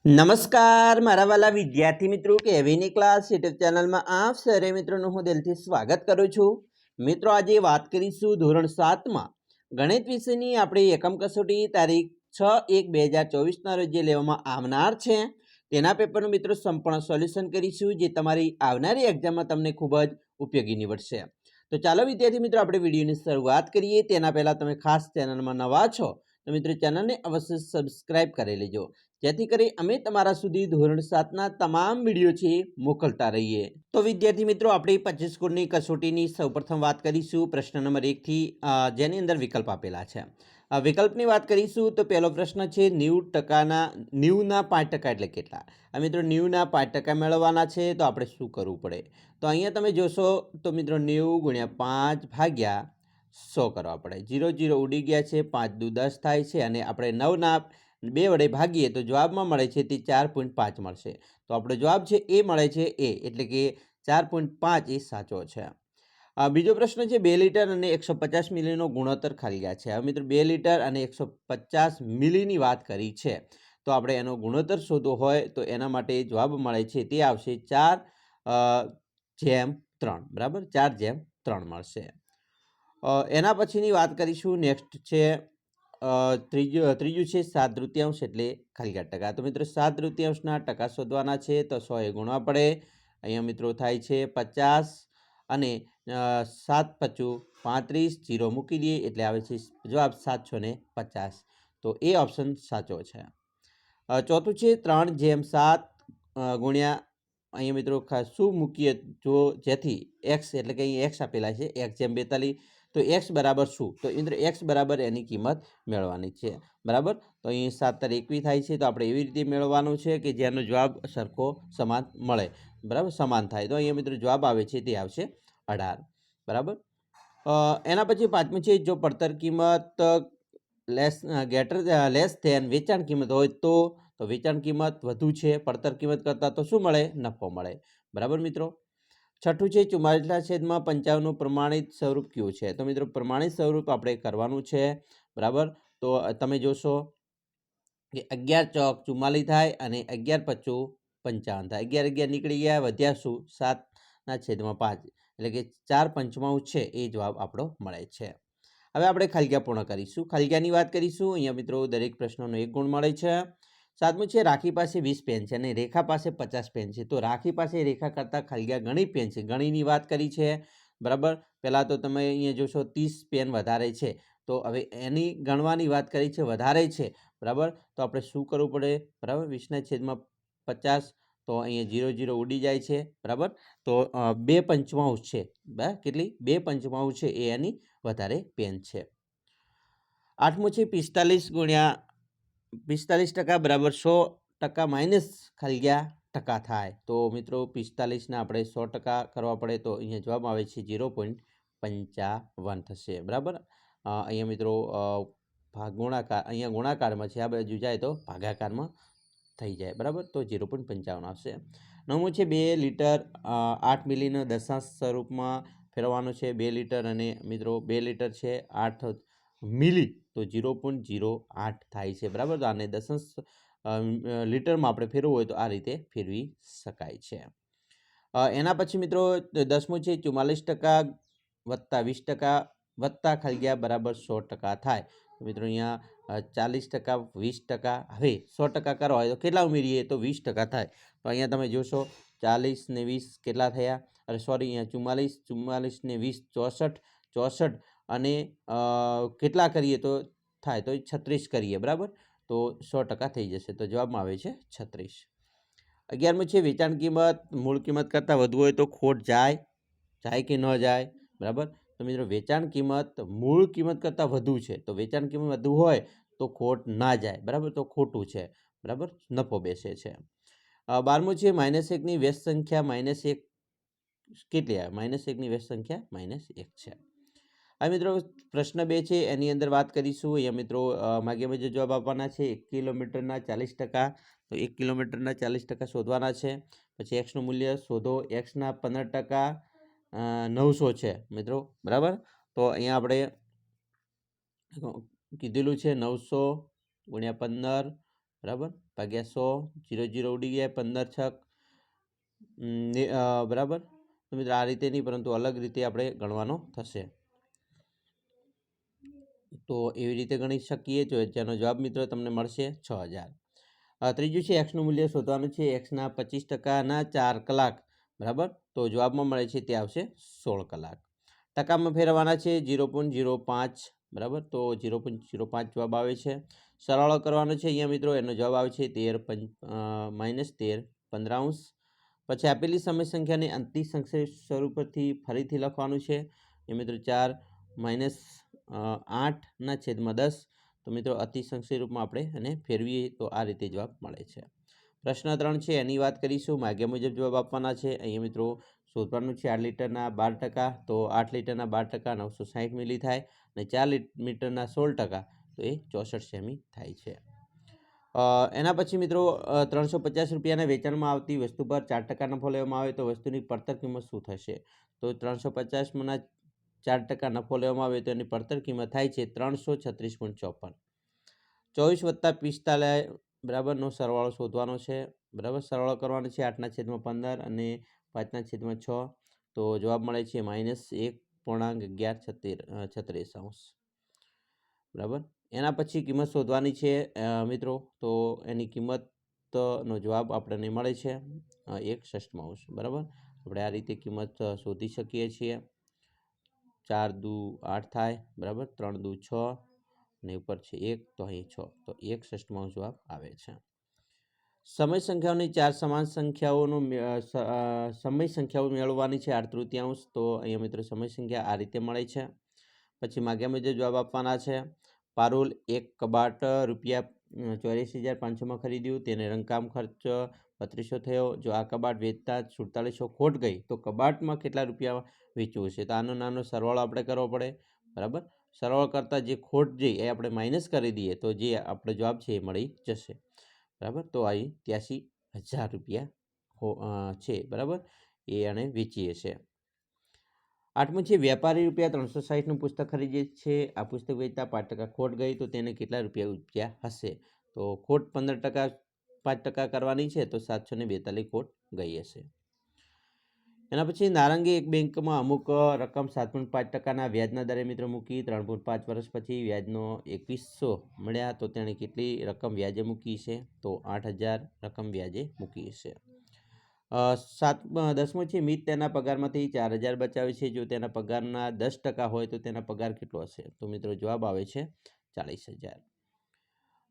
નમસ્કાર મારા વાલા વિદ્યાર્થી મિત્રો કેવીની ક્લાસ યુટ્યુબ ચેનલમાં આપ સરે મિત્રોનું હું દિલથી સ્વાગત કરું છું। મિત્રો આજે વાત કરીશું ધોરણ 7માં ગણિત વિષયની આપણી એકમ કસોટી તારીખ 6/1/2024 ના રોજ જે લેવામાં આવનાર છે તેના પેપરનું મિત્રો સંપૂર્ણ સોલ્યુશન કરીશું જે તમારી આવનારી એક્ઝામમાં તમને ખૂબ જ ઉપયોગી નીવડશે। તો ચાલો વિદ્યાર્થી મિત્રો આપણે વિડીયોની શરૂઆત કરીએ। તેના પહેલાં તમે ખાસ ચેનલમાં નવા છો તો મિત્રો ચેનલને અવશ્ય સબસ્ક્રાઇબ કરી લેજો જેથી કરી અમે તમારા સુધી ધોરણ 7ના તમામ વિડીયો છે મોકલતા રહીએ। તો વિદ્યાર્થી મિત્રો આપણી 25 ગુણની કસોટીની સૌપ્રથમ વાત કરીશું પ્રશ્ન નંબર 1 થી જેની અંદર વિકલ્પ આપેલા છે। વિકલ્પની વાત કરીશું તો પહેલો પ્રશ્ન છે 90%ના 90ના 5% એટલે કેટલા। આ મિત્રો 90ના 5% મેળવવાના છે તો આપણે શું કરવું પડે તો અહીંયા તમે જોશો તો મિત્રો 90 × 5 ભાગ્યા 100 કરવા પડે। 0 0 ઉડી ગયા છે 5 દુ 10 થાય છે અને આપણે 9ના 2 વડે ભાગીએ તો જવાબમાં મળે છે તે 4.5 મળશે। તો આપણો જવાબ છે એ મળે છે એ એટલે કે 4.5 એ સાચો છે। બીજો પ્રશ્ન છે 2 લીટર અને 150 મિલીનો ગુણોત્તર ખાલી ગયા છે। હવે મિત્રો 2 લીટર અને 150 મિલીની વાત કરી છે તો આપણે એનો ગુણોત્તર શોધવો હોય તો એના માટે જવાબ મળે છે તે આવશે 4/3 બરાબર 4/3 મળશે। એના પછીની વાત કરીશું નેક્સ્ટ છે ત્રીજું છે 7/3 એટલે ખાલી ગયા ટકા। તો મિત્રો 7/3ના ટકા શોધવાના છે તો 100 એ ગુણવા પડે। અહીંયા મિત્રો થાય છે 50 અને 7×5 = 35 0 મૂકી દઈએ એટલે આવે છે જવાબ 750। તો એ ઓપ્શન સાચો છે। ચોથું છે 3/7 ગુણ્યા અહીંયા મિત્રો ખાસ શું મૂકીએ જો જેથી એક્સ એટલે કે અહીં એક્સ આપેલા છે x/42 તો એક્સ બરાબર શું તો ઇન્દ્ર એક્સ બરાબર એની કિંમત મેળવવાની છે બરાબર। તો અહીં 7 * 21 થાય છે તો આપણે એવી રીતે મેળવવાનું છે કે જેનો જવાબ સરખો સમાન મળે બરાબર સમાન થાય। તો અહીંયા મિત્રો જવાબ આવે છે તે આવશે 18 બરાબર। એના પછી પાંચમું છે જો પડતર કિંમત લેસ ધેન વેચાણ કિંમત હોય તો વેચાણ કિંમત વધુ છે પડતર કિંમત કરતાં તો શું મળે નફો મળે બરાબર મિત્રો। છઠ્ઠું છે 44/55નું પ્રમાણિત સ્વરૂપ કયું છે તો મિત્રો પ્રમાણિત સ્વરૂપ આપણે કરવાનું છે બરાબર। તો તમે જોશો કે 11 ચોક 44 થાય અને 11×5 = 55 થાય। 11 11 નીકળી ગયા વધ્યા શું 7/5 એટલે કે 4/5 છે એ જવાબ આપણો મળે છે। હવે આપણે ખાલીગ્યા પૂર્ણ કરીશું ખાલીગ્યાની વાત કરીશું। અહીંયા મિત્રો દરેક પ્રશ્નોનો 1 ગુણ મળે છે। સાતમું છે રાખી પાસે 20 પેન છે અને રેખા પાસે 50 પેન છે તો રાખી પાસે રેખા કરતાં ખાલીગ્યા ઘણી પેન છે ઘણીની વાત કરી છે બરાબર। પહેલાં તો તમે અહીંયા જોશો 30 પેન વધારે છે તો હવે એની ગણવાની વાત કરી છે વધારે છે બરાબર। તો આપણે શું કરવું પડે બરાબર 20/50 તો અહીંયા 0 0 ઉડી જાય છે બરાબર। તો 2/5 છે બરાબર કેટલી 2/5 છે એ એની વધારે પેન છે। આઠમું છે 45 × 45% બરાબર 100% માઇનસ ખાલીગ્યા ટકા થાય તો મિત્રો 45ના આપણે 100% કરવા પડે તો અહીંયા જવાબ આવે છે 0.55 થશે બરાબર। અહીંયા મિત્રો ગુણાકાર અહીંયા ગુણાકારમાં છે આ બાજુ જાય તો ભાગાકારમાં થઈ જાય બરાબર તો 0.55 આવશે। નવમું છે 2 લીટર 8 મિલીનો દશાંશ સ્વરૂપમાં ફેરવવાનું છે 2 લીટર અને મિત્રો 2 લીટર છે 8 મિલી તો 0.08 થાય છે બરાબર। તો આને દશાંશ લીટરમાં આપણે ફેરવવું હોય તો આ રીતે ફેરવી શકાય છે। એના પછી મિત્રો 10મું છે 44% વત્તા 20% વત્તા ખાલીગ્યા બરાબર 100% થાય તો મિત્રો અહીંયા 40% 20% હવે 100% કરવા હોય તો કેટલા ઉમેરીએ તો 20% થાય તો અહીંયા તમે જોશો 40 ને 20 કેટલા થયા અરે સોરી અહીંયા 44 ને 20 64 અને કેટલા કરીએ તો થાય તો 36 કરીએ બરાબર તો 100% થઈ જશે તો જવાબમાં આવે છે 36। 11મું છે વેચાણ કિંમત મૂળ કિંમત કરતાં વધુ હોય તો ખોટ જાય કે ન જાય બરાબર। તો મિત્રો વેચાણ કિંમત મૂળ કિંમત કરતાં વધુ છે તો વેચાણ કિંમત વધુ હોય તો ખોટ ના જાય બરાબર તો ખોટું છે બરાબર નફો બેસે છે। 12મું છે -1ની વ્યસ્ત સંખ્યા -1 કેટલી આવે -1ની વ્યસ્ત સંખ્યા -1 છે। આ મિત્રો પ્રશ્ન 2 છે એની અંદર વાત કરીશું અહીંયા મિત્રો માગ્યા મુજબ જવાબ આપવાના છે 1 કિલોમીટરના 40% તો 1 કિલોમીટરના 40% શોધવાના છે। પછી એક્સનું મૂલ્ય શોધો એક્સના 15% 900 છે મિત્રો બરાબર। તો અહીંયા આપણે કીધેલું છે 900 × 15 બરાબર, ભાગ્યા 100, 0 0 ઉડી ગયા, 15 છક બરાબર. તો મિત્રો આ રીતે નહીં, પરંતુ અલગ રીતે આપણે ગણવાનો થશે. તો એવી રીતે ગણી શકીએ, જેનો જવાબ મિત્રો તમને મળશે 6000. ત્રીજું છે એક્સનું મૂલ્ય શોધવાનું છે. એક્સના 25%ના 4 કલાક, બરાબર. તો જવાબમાં મળે છે તે આવશે 16 કલાક. ટકામાં ફેરવવાના છે 0.05, બરાબર. તો 0.05 જવાબ આવે છે. સરવાળો કરવાનો છે અહીંયા મિત્રો, એનો જવાબ આવે છે -13 પછી આપેલી સમય સંખ્યાને અંતિમ સંક્ષેપ સ્વરૂપથી ફરીથી લખવાનું છે. એ મિત્રો 4 - 8/10. તો મિત્રો અતિ સંક્ષેપ રૂપમાં આપણે એને ફેરવીએ તો આ રીતે જવાબ મળે છે. પ્રશ્ન 3 છે એની વાત કરીશું. માગ્યા મુજબ જવાબ આપવાના છે. અહીંયા મિત્રો શોધવાનું છે 8 લીટરના 12%, તો 8 લીટરના 12% 960 મિલી થાય, અને 4 મીટરના 16%, તો એ 64 સેમી થાય છે. એના પછી મિત્રો 350 રૂપિયાના વેચાણમાં આવતી વસ્તુ પર 4% નફો લેવામાં આવે તો વસ્તુની પડતર કિંમત શું થશે? તો 350માં 4% નફો લેવામાં આવે તો એની પડતર કિંમત થાય છે 336.54. 24 + 45, બરાબરનો સરવાળો શોધવાનો છે, બરાબર. સરવાળો કરવાનો છે 8/15 અને 5/6. તો જવાબ મળે છે -1.1136, બરાબર. એના પછી કિંમત શોધવાની છે મિત્રો. તો એની કિંમતનો જવાબ આપણને મળે છે 1/6, બરાબર. આપણે આ રીતે કિંમત શોધી શકીએ છીએ. 4 × 2 = 8 થાય, બરાબર. 3 × 2 = 6 અને ઉપર છે 1, તો અહીં 6, તો 1/6 જવાબ આવે છે. સમય સંખ્યાઓની 4 સમાન સંખ્યાઓનો સમય સંખ્યાઓ મેળવવાની છે 8/3. તો અહીંયા મિત્રો સમય સંખ્યા આ રીતે મળે છે. પછી માગ્યા મુજબ જવાબ આપવાના છે. પારુલ એક કબાટ ₹84,500 ખરીદ્યું, તેને રંગકામ ખર્ચ 3200 થયો. જો આ કબાટ વેચતા 4700 ખોટ ગઈ તો કબાટમાં કેટલા રૂપિયા વેચવું છે? તો આનો નાનો સરવાળો આપણે કરવો પડે, બરાબર. સરવાળો કરતાં જે ખોટ જઈ એ આપણે માઇનસ કરી દઈએ તો જે આપણો જવાબ છે એ મળી જશે, બરાબર. તો અહીં 83,000 રૂપિયા છે, બરાબર, એ આને વેચીએ છે. 8મું છે વેપારી ₹360નું પુસ્તક ખરીદે છે. આ પુસ્તક વેચતા 5% ખોટ ગઈ તો તેને કેટલા રૂપિયા ઉપજ્યા હશે? તો ખોટ 15%, 5% કરવાની છે, તો 742 ખોટ ગઈ હશે. એના પછી નારંગી એક બેંકમાં અમુક રકમ 7.5%ના વ્યાજના દરે મિત્રો મૂકી. 3.5 વર્ષ પછી વ્યાજનો 2100 મળ્યા તો તેણે કેટલી રકમ વ્યાજે મૂકી છે? તો 8000 રકમ વ્યાજે મૂકી છે. 10મું છે મિત તેના પગારમાંથી 4000 બચાવે છે. જો તેના પગારના 10% હોય તો તેના પગાર કેટલો હશે? તો મિત્રો જવાબ આવે છે 40,000.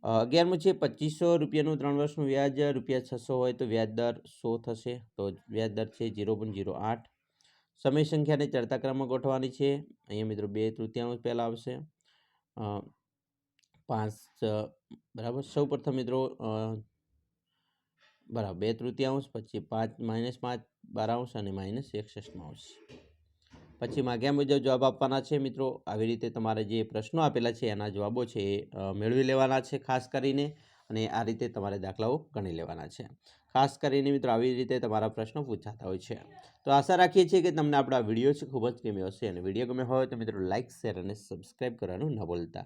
11મું છે 2500 રૂપિયાનું 3 વર્ષનું વ્યાજ ₹600 હોય તો વ્યાજ દર 100 થશે. તો વ્યાજ દર છે 0.08. સમય સંખ્યાને ચડતા ક્રમમાં ગોઠવવાની છે. અહીંયા મિત્રો 2/3 પહેલાં આવશે, 5, બરાબર. સૌ પ્રથમ મિત્રો બરાબર 2/3, પછી 5 - 5 12 અને -1/6. પછી માગ્યા મુજબ જવાબ આપવાના છે મિત્રો. આવી રીતે તમારે જે પ્રશ્નો આપેલા છે એના જવાબો છે એ મેળવી લેવાના છે ખાસ કરીને, અને આ રીતે તમારે દાખલાઓ ગણી લેવાના છે. ખાસ કરીને મિત્રો આવી રીતે તમારા પ્રશ્નો પૂછાતા હોય છે. તો આશા રાખીએ છીએ કે તમને આપણા વિડીયો છે ખૂબ જ ગમ્યો હશે, અને વિડીયો ગમ્યો હોય તો મિત્રો લાઇક, શેર અને સબસ્ક્રાઈબ કરવાનું ન ભૂલતા.